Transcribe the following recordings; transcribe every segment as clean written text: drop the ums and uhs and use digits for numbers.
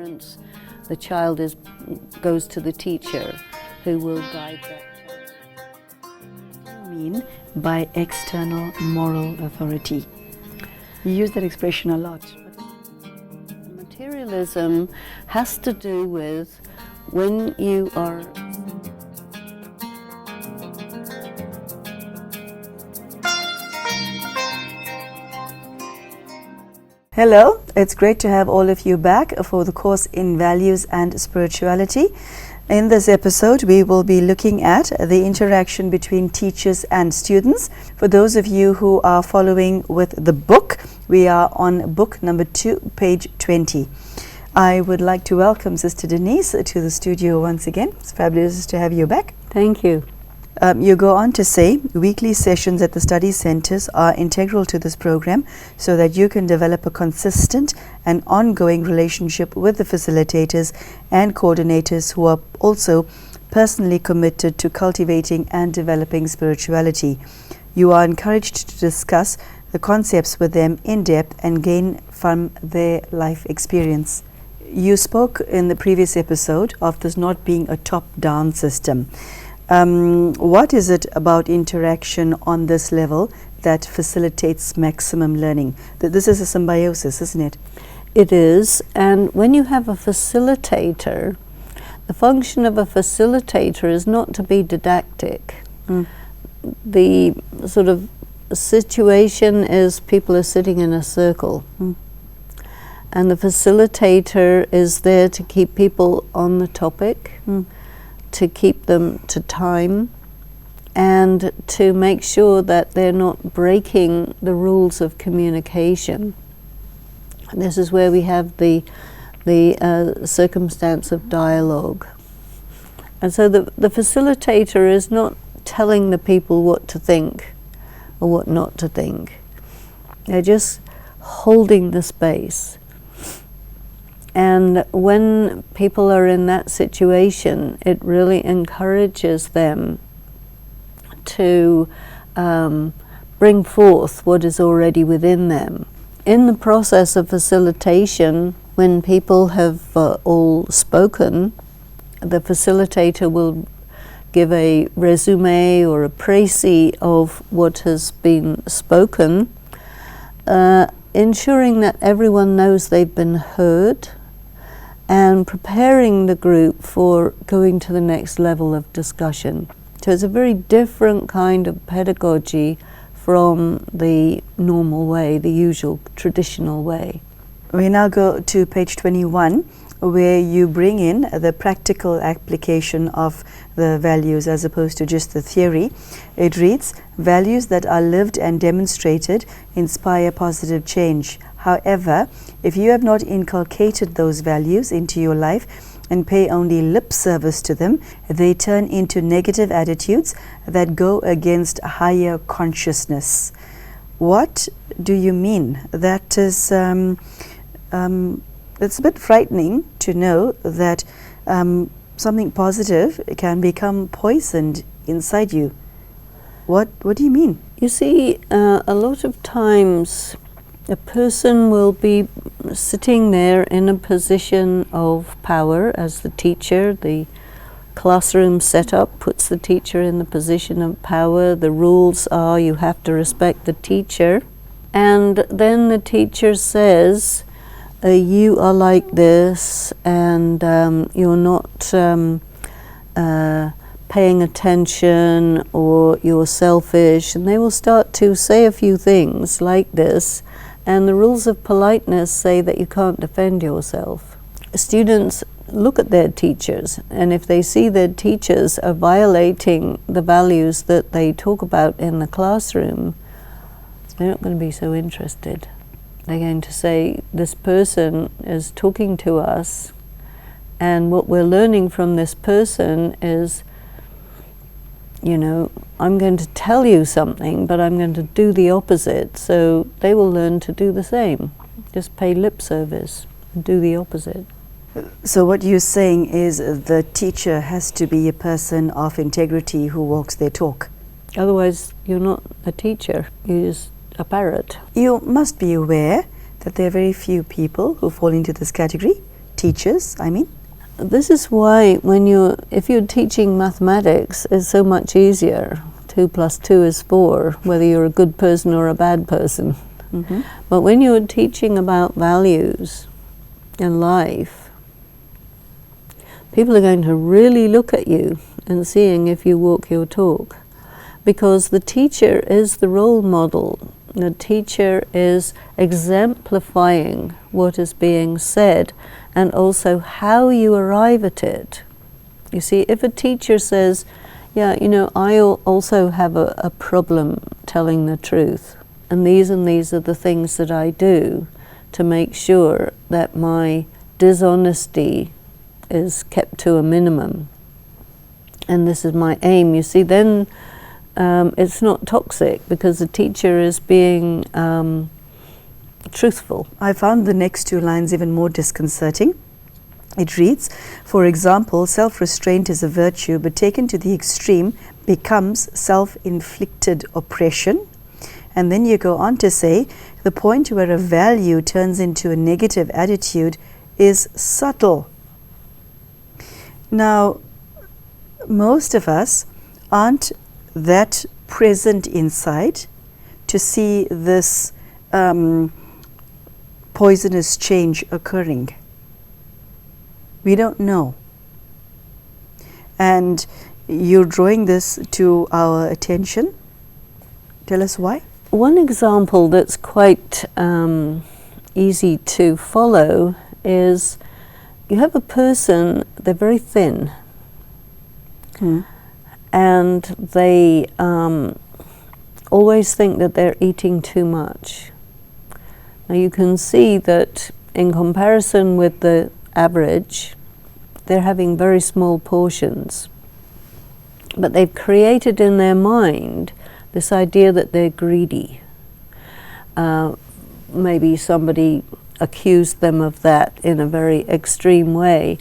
parents, the child goes to the teacher who will guide that child. What do you mean by external moral authority? You use that expression a lot. Materialism has to do with when you are Hello, it's great to have all of you back for the course in Values and Spirituality. In this episode, we will be looking at the interaction between teachers and students. For those of you who are following with the book, we are on book number 2, page 20. I would like to welcome Sister Denise to the studio once again. It's fabulous to have you back. Thank you. You go on to say, weekly sessions at the study centers are integral to this program so that you can develop a consistent and ongoing relationship with the facilitators and coordinators who are also personally committed to cultivating and developing spirituality. You are encouraged to discuss the concepts with them in depth and gain from their life experience. You spoke in the previous episode of this not being a top-down system. What is it about interaction on this level that facilitates maximum learning? This is a symbiosis, isn't it? It is, and when you have a facilitator, the function of a facilitator is not to be didactic. The sort of situation is people are sitting in a circle, and the facilitator is there to keep people on the topic, to keep them to time, and to make sure that they're not breaking the rules of communication. And this is where we have the circumstance of dialogue. And so the facilitator is not telling the people what to think or what not to think. They're just holding the space. And when people are in that situation, it really encourages them to bring forth what is already within them. In the process of facilitation, when people have all spoken, the facilitator will give a resume or a précis of what has been spoken, ensuring that everyone knows they've been heard, and preparing the group for going to the next level of discussion. So it's a very different kind of pedagogy from the normal way, the usual traditional way. We now go to page 21, where you bring in the practical application of the values as opposed to just the theory. It reads, values that are lived and demonstrated inspire positive change. However, if you have not inculcated those values into your life and pay only lip service to them, they turn into negative attitudes that go against higher consciousness. What do you mean? That is, it's a bit frightening to know that something positive can become poisoned inside you. What do you mean? You see, a lot of times a person will be sitting there in a position of power as the teacher. The classroom setup puts the teacher in the position of power. The rules are you have to respect the teacher. And then the teacher says, you are like this, and you're not paying attention, or you're selfish. And they will start to say a few things like this. And the rules of politeness say that you can't defend yourself. Students look at their teachers, and if they see their teachers are violating the values that they talk about in the classroom, they're not going to be so interested. They're going to say, this person is talking to us, and what we're learning from this person is, you know, I'm going to tell you something, but I'm going to do the opposite. So they will learn to do the same. Just pay lip service and do the opposite. So what you're saying is the teacher has to be a person of integrity who walks their talk. Otherwise, you're not a teacher. You're just a parrot. You must be aware that there are very few people who fall into this category. teachers, I mean? This is why if you're teaching mathematics, it's so much easier. 2 + 2 is 4, whether you're a good person or a bad person. Mm-hmm. But when you're teaching about values and life, people are going to really look at you and seeing if you walk your talk. Because the teacher is the role model. The teacher is exemplifying what is being said and also how you arrive at it. You see, if a teacher says, yeah, you know, I also have a problem telling the truth, and these are the things that I do to make sure that my dishonesty is kept to a minimum, and this is my aim, you see, then it's not toxic because the teacher is being truthful. I found the next 2 lines even more disconcerting. It reads, for example, self-restraint is a virtue, but taken to the extreme becomes self-inflicted oppression. And then you go on to say, the point where a value turns into a negative attitude is subtle. Now, most of us aren't that present inside to see this poisonous change occurring. We don't know. And you're drawing this to our attention. Tell us why. One example that's quite easy to follow is you have a person, they're very thin, and they always think that they're eating too much. Now you can see that in comparison with the average, they're having very small portions. But they've created in their mind this idea that they're greedy. Maybe somebody accused them of that in a very extreme way,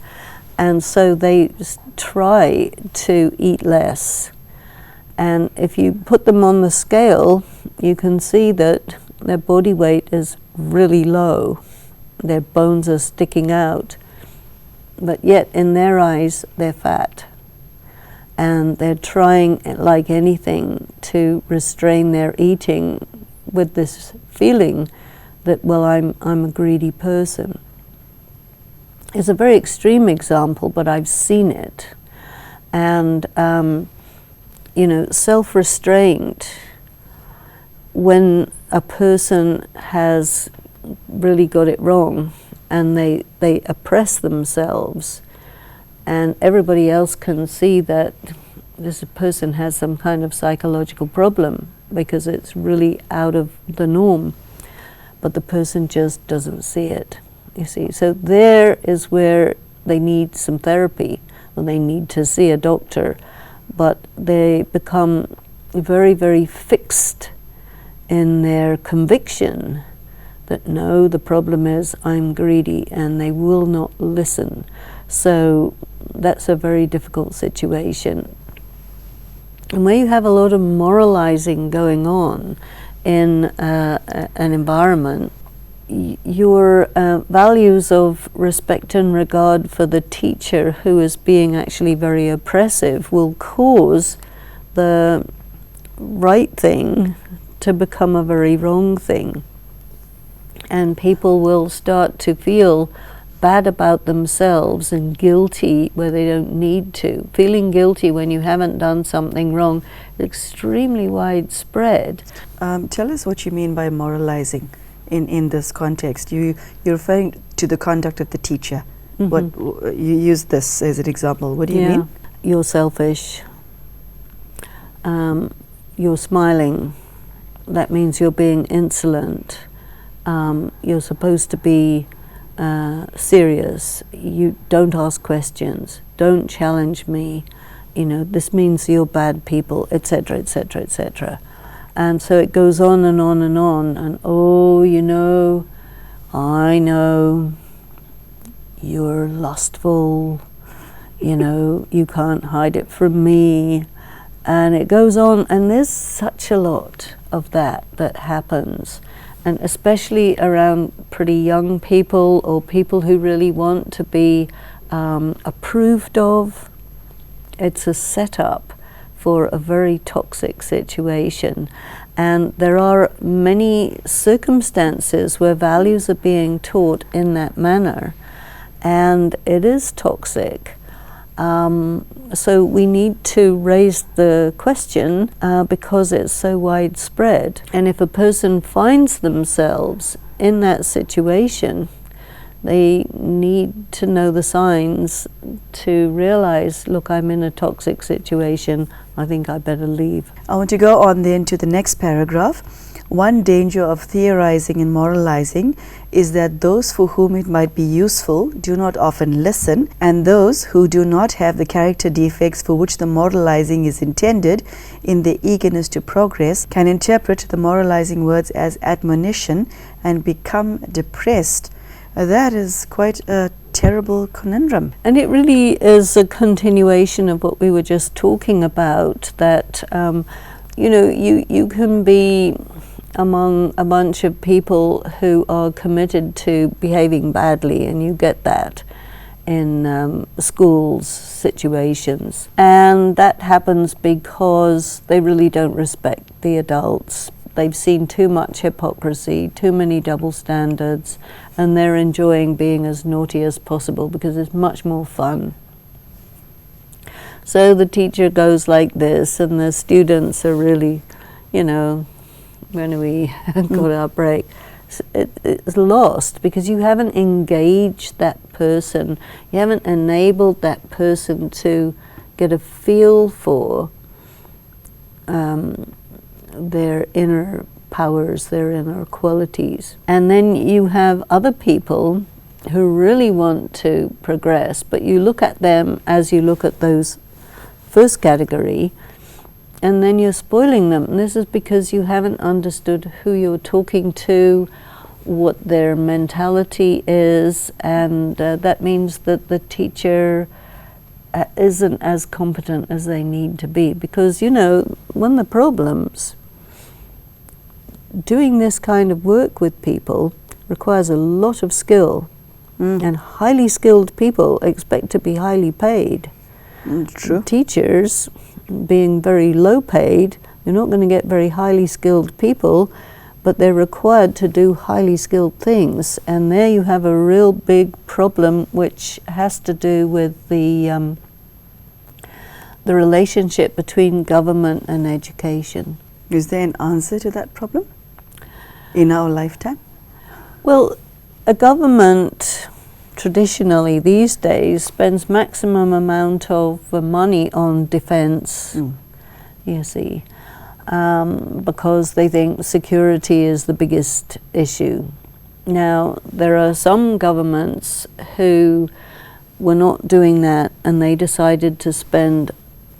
and so they try to eat less. And if you put them on the scale, you can see that their body weight is really low. Their bones are sticking out, but yet in their eyes they're fat. And they're trying, like anything, to restrain their eating with this feeling that, well, I'm a greedy person. It's a very extreme example, but I've seen it. And, you know, self-restraint, when a person has really got it wrong and they oppress themselves, and everybody else can see that this person has some kind of psychological problem because it's really out of the norm, but the person just doesn't see it, you see. So there is where they need some therapy, or they need to see a doctor, but they become very, very fixed in their conviction that no, the problem is I'm greedy, and they will not listen. So that's a very difficult situation. And where you have a lot of moralizing going on in an environment, your values of respect and regard for the teacher who is being actually very oppressive will cause the right thing to become a very wrong thing. And people will start to feel bad about themselves and guilty where they don't need to. Feeling guilty when you haven't done something wrong is extremely widespread. Tell us what you mean by moralizing in this context. You're referring to the conduct of the teacher. Mm-hmm. What you use this as an example. What do you mean? You're selfish. You're smiling. That means you're being insolent. You're supposed to be serious. You don't ask questions. Don't challenge me. You know, this means you're bad people, etc., etc., etc. And so it goes on and on and on. And oh, you know, I know you're lustful. You know, you can't hide it from me. And it goes on, and there's such a lot of that happens. and especially around pretty young people or people who really want to be approved of. It's a setup for a very toxic situation. And there are many circumstances where values are being taught in that manner, and it is toxic. So we need to raise the question because it's so widespread. And if a person finds themselves in that situation, they need to know the signs to realize, look, I'm in a toxic situation, I think I better leave. I want to go on then to the next paragraph. One danger of theorizing and moralizing is that those for whom it might be useful do not often listen, and those who do not have the character defects for which the moralizing is intended, in their eagerness to progress, can interpret the moralizing words as admonition and become depressed. That is quite a terrible conundrum. And it really is a continuation of what we were just talking about, that you can be among a bunch of people who are committed to behaving badly, and you get that in schools situations, and that happens because they really don't respect the adults. They've seen too much hypocrisy, too many double standards, and they're enjoying being as naughty as possible because it's much more fun. So the teacher goes like this, and the students are really, when we got our break, it's lost because you haven't engaged that person, you haven't enabled that person to get a feel for their inner powers, their inner qualities. And then you have other people who really want to progress, but you look at them as you look at those first category, and then you're spoiling them. And this is because you haven't understood who you're talking to, what their mentality is, and that means that the teacher isn't as competent as they need to be. Because, one of the problems doing this kind of work with people requires a lot of skill, and highly skilled people expect to be highly paid. True. Teachers, being very low paid, you're not going to get very highly skilled people, but they're required to do highly skilled things, and there you have a real big problem which has to do with the relationship between government and education. Is there an answer to that problem in our lifetime? Well, a government traditionally these days spends maximum amount of money on defense, you see, because they think security is the biggest issue. Now, there are some governments who were not doing that, and they decided to spend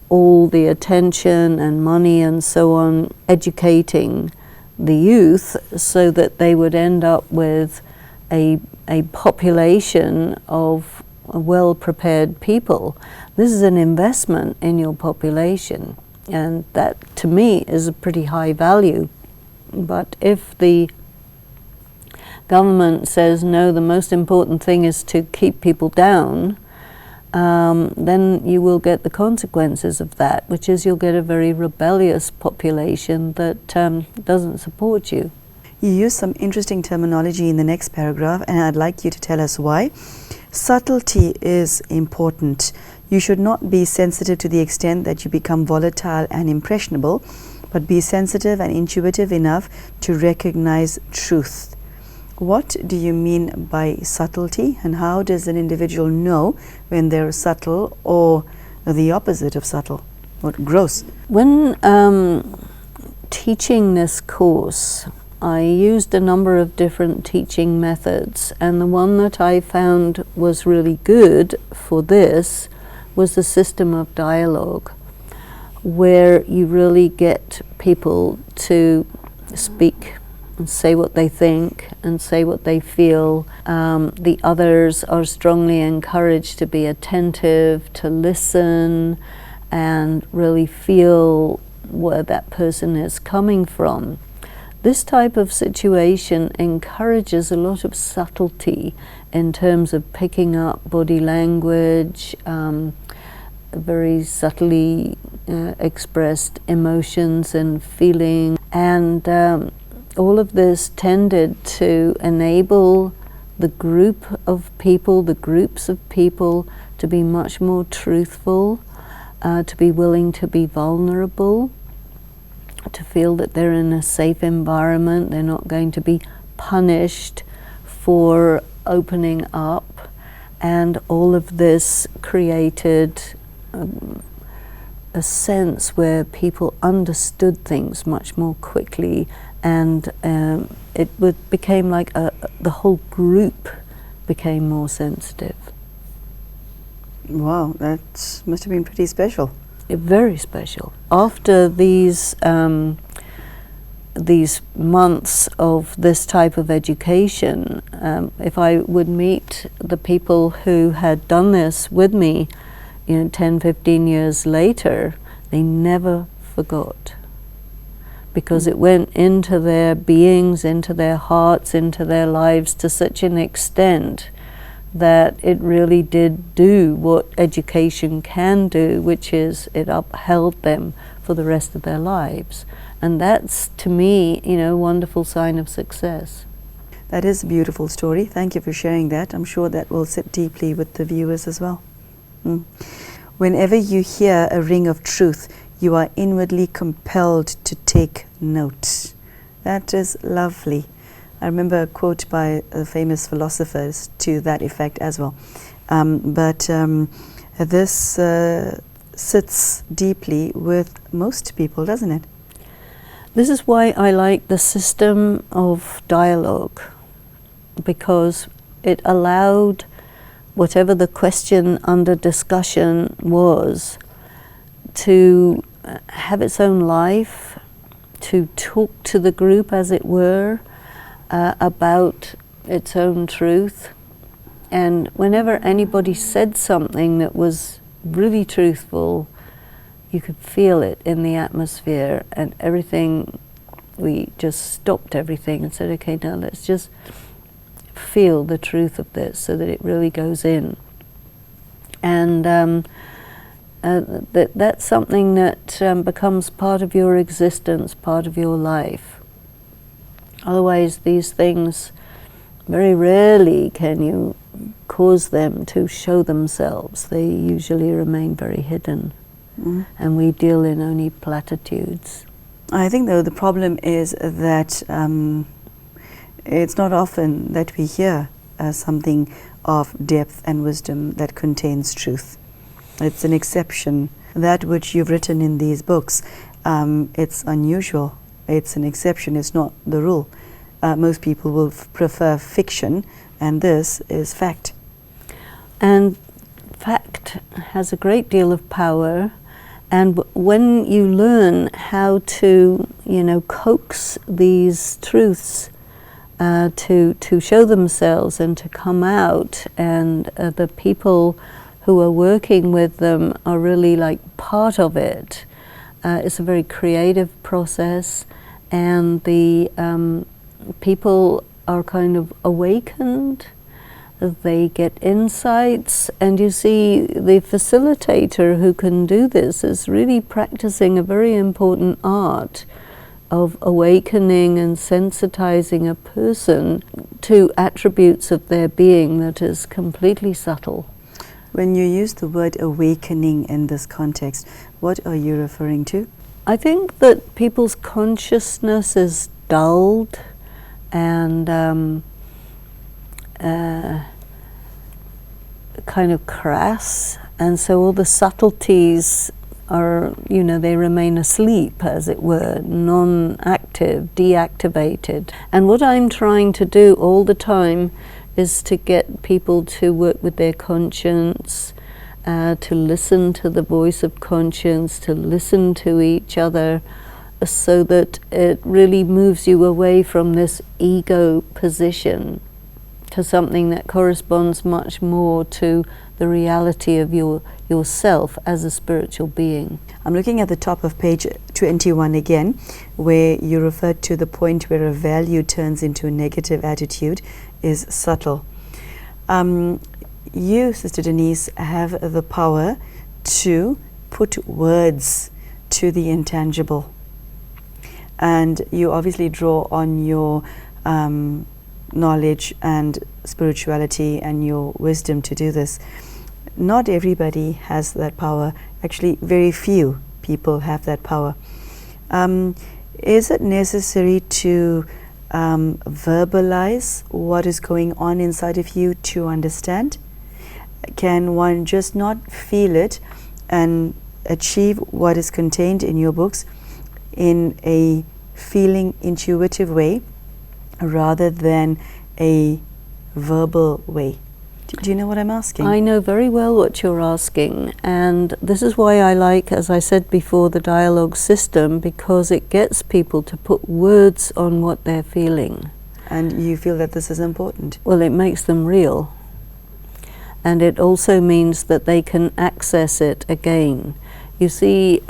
all the attention and money and so on educating the youth so that they would end up with a population of well-prepared people. This is an investment in your population, and that to me is a pretty high value. But if the government says no, the most important thing is to keep people down, then you will get the consequences of that, which is you'll get a very rebellious population that doesn't support you. You use some interesting terminology in the next paragraph, and I'd like you to tell us why. Subtlety is important. You should not be sensitive to the extent that you become volatile and impressionable, but be sensitive and intuitive enough to recognize truth. What do you mean by subtlety, and how does an individual know when they're subtle or the opposite of subtle or gross? When teaching this course, I used a number of different teaching methods, and the one that I found was really good for this was the system of dialogue, where you really get people to speak and say what they think and say what they feel. The others are strongly encouraged to be attentive, to listen, and really feel where that person is coming from. This type of situation encourages a lot of subtlety in terms of picking up body language, very subtly expressed emotions and feeling, and all of this tended to enable the group of people, the groups of people, to be much more truthful, to be willing to be vulnerable, to feel that they're in a safe environment, they're not going to be punished for opening up. And all of this created a sense where people understood things much more quickly, and it became like the whole group became more sensitive. Wow, that must have been pretty special. Very special. After these months of this type of education, if I would meet the people who had done this with me, 10, 15 years later, they never forgot. Because it went into their beings, into their hearts, into their lives to such an extent that it really did do what education can do, which is it upheld them for the rest of their lives. And that's, to me, a wonderful sign of success. That is a beautiful story. Thank you for sharing that. I'm sure that will sit deeply with the viewers as well. Whenever you hear a ring of truth, you are inwardly compelled to take note. That is lovely. I remember a quote by famous philosophers to that effect as well. But this sits deeply with most people, doesn't it? This is why I like the system of dialogue, because it allowed whatever the question under discussion was to have its own life, to talk to the group, as it were, about its own truth. And whenever anybody said something that was really truthful, you could feel it in the atmosphere, and everything, we just stopped everything and said, okay, now let's just feel the truth of this so that it really goes in. And that's something that becomes part of your existence, part of your life. Otherwise, these things, very rarely can you cause them to show themselves. They usually remain very hidden. And we deal in only platitudes. I think, though, the problem is that it's not often that we hear something of depth and wisdom that contains truth. It's an exception. That which you've written in these books, it's unusual. It's an exception. It's not the rule. Most people will prefer fiction, and this is fact. And fact has a great deal of power. And when you learn how to, coax these truths to show themselves and to come out, and the people who are working with them are really like part of it, it's a very creative process, and the people are kind of awakened. They get insights, and you see the facilitator who can do this is really practicing a very important art of awakening and sensitizing a person to attributes of their being that is completely subtle. When you use the word awakening in this context, what are you referring to? I think that people's consciousness is dulled and kind of crass, and so all the subtleties are, they remain asleep, as it were, non-active, deactivated. And what I'm trying to do all the time is to get people to work with their conscience, to listen to the voice of conscience, to listen to each other, so that it really moves you away from this ego position to something that corresponds much more to the reality of yourself as a spiritual being. I'm looking at the top of page 21 again, where you referred to the point where a value turns into a negative attitude, is subtle. You, Sister Denise, have the power to put words to the intangible. And you obviously draw on your knowledge and spirituality and your wisdom to do this. Not everybody has that power. Actually, very few people have that power. Is it necessary to verbalize what is going on inside of you to understand? Can one just not feel it and achieve what is contained in your books in a feeling, intuitive way rather than a verbal way? Do you know what I'm asking? I know very well what you're asking, and this is why I like, as I said before, the dialogue system, because it gets people to put words on what they're feeling. And you feel that this is important? Well, it makes them real. And it also means that they can access it again. You see,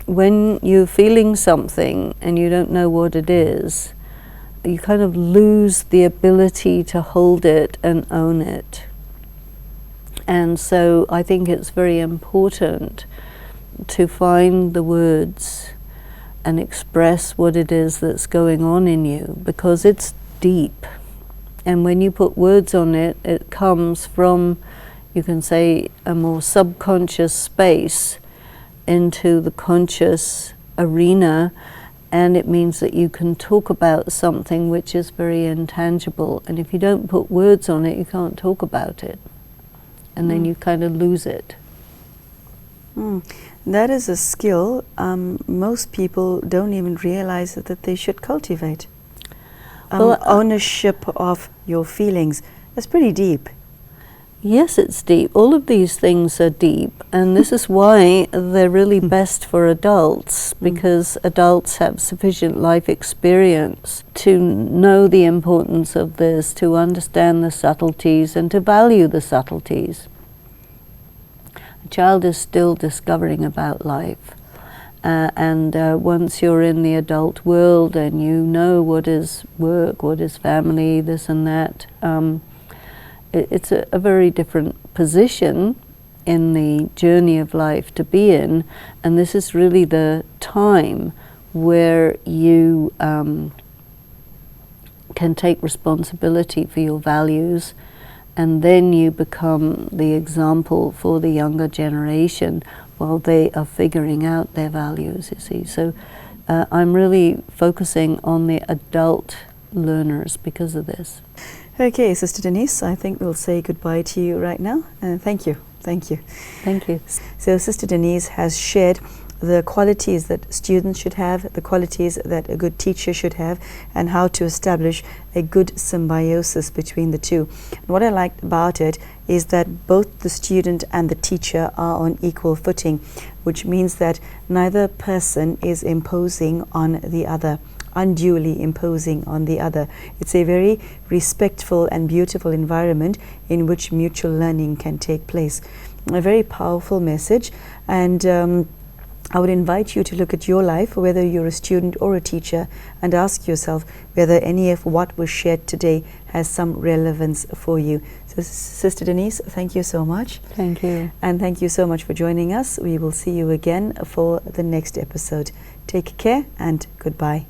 when you're feeling something and you don't know what it is, you kind of lose the ability to hold it and own it. And so I think it's very important to find the words and express what it is that's going on in you, because it's deep. And when you put words on it, it comes from, you can say, a more subconscious space into the conscious arena. And it means that you can talk about something which is very intangible. And if you don't put words on it, you can't talk about it. And then you kind of lose it. That is a skill most people don't even realize that they should cultivate. Well, ownership of your feelings. That's pretty deep. Yes, it's deep. All of these things are deep, and this is why they're really best for adults, because adults have sufficient life experience to know the importance of this, to understand the subtleties, and to value the subtleties. A child is still discovering about life, and once you're in the adult world and you know what is work, what is family, this and that, it's a very different position in the journey of life to be in, and this is really the time where you can take responsibility for your values, and then you become the example for the younger generation while they are figuring out their values, you see. So I'm really focusing on the adult learners because of this. Okay, Sister Denise, I think we'll say goodbye to you right now. Thank you. Thank you. Thank you. So Sister Denise has shared the qualities that students should have, the qualities that a good teacher should have, and how to establish a good symbiosis between the two. And what I liked about it is that both the student and the teacher are on equal footing, which means that neither person is imposing on the other, unduly imposing on the other. It's a very respectful and beautiful environment in which mutual learning can take place. A very powerful message, and I would invite you to look at your life, whether you're a student or a teacher, and ask yourself whether any of what was shared today has some relevance for you. So, Sister Denise, thank you so much. Thank you. And thank you so much for joining us. We will see you again for the next episode. Take care and goodbye.